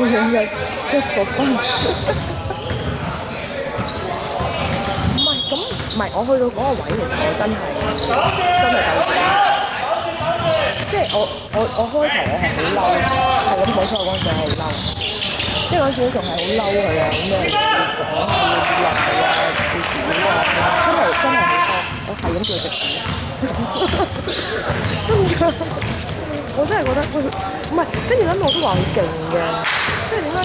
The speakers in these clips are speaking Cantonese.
樣嘅 just for fun。唔係，我去到嗰個位，其實我真係鬥氣。即係我開頭我係好嬲，係咁講出我嗰陣時係好嬲。即係嗰陣時仲係好嬲佢啊，咁樣要講啊，要鬧佢啊，要屌啊，真係好多。我係咁叫佢食屎。真㗎，我真係覺得佢唔係，跟住諗我都話佢勁嘅，即係點解？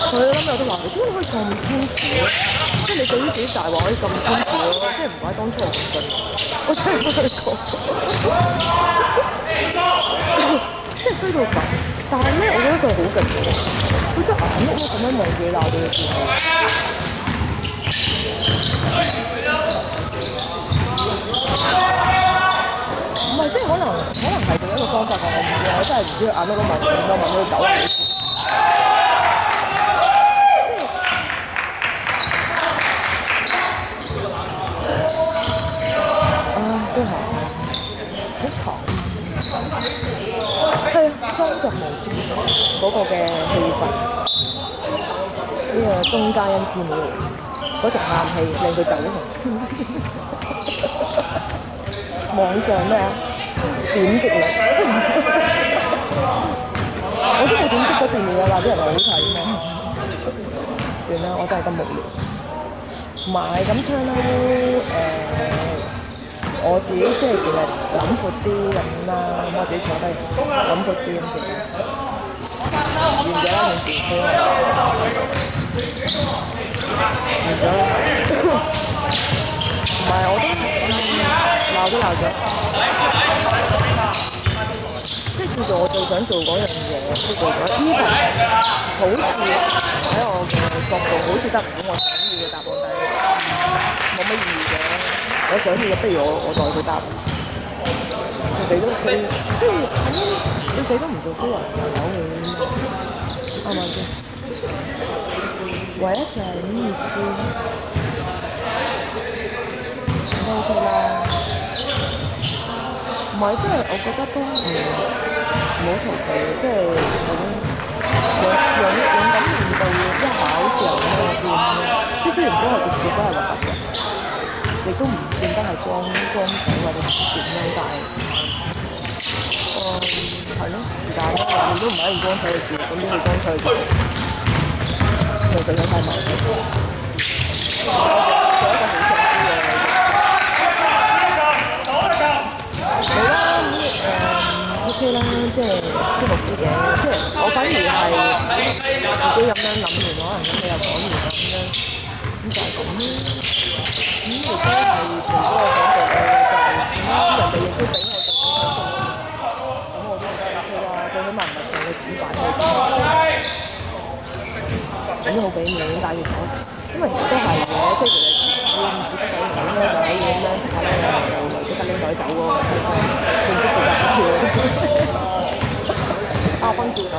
佢諗我都話佢點解可以咁天使咧？即係你對於自己大話可以咁天使咯，即係唔怪當初我唔信，我真係冇去過，即係衰到咁。但係咧，我覺得佢好勁喎，佢隻眼碌碌咁樣望住你鬧到佢轉頭。唔係，即係可能係另一個方法㗎，我唔知啊，我真係唔知佢眼碌碌問咁多問到狗啊！都係好慘，係啊，裝作無邊嗰個嘅氣氛，呢個鍾嘉欣師妹嗰隻喊氣令佢走紅。網上咩啊？點擊率，我都冇點擊嗰段嘢啊！啲人話好睇嘛，算啦，我真係咁無聊。唔係咁聽啦，我自己即係其實諗闊啲咁啦，咁我自己坐低諗闊啲咁，其實完咗啦，件事先完咗啦。唔係我都鬧咗，即係叫做我最想做嗰樣嘢，都做咗。even 好似喺我嘅角度，好似得唔到我想要嘅答案，但係冇乜意義嘅。我想要嘅，不如我代佢答。佢死都死，即係你死都唔做非人朋友嘅，啱唔啱先？唯一就係咁意思，咁都 OK 啦。唔係，即係我覺得都唔好逃避，即係勇敢面對一下，好似有咩變咧。即係雖然都係結局都係核突嘅。亦都唔見得係光彩或者點樣，但係係咯，是但啦，你都唔係一件光彩嘅事，咁邊會光彩嘅？其實有太矛盾。做一個好上司嘅，好啦，OK 啦，即係舒服啲嘅，即係我反而係自己咁樣諗完，可能咁你又講完啦，咁就係咁啦。亦都係做咗我想做嘅嘢，就係算啦。人哋亦都俾我做我想做嘅嘢，咁我都覺得 OK 啦。最起碼唔係同你紙板對咁好俾面，但係其實因為都係嘅，即係其實要唔付出俾錢咧，就可以咁樣拍咧就即刻拎手走喎，仲積極就跳，阿崩跳咁。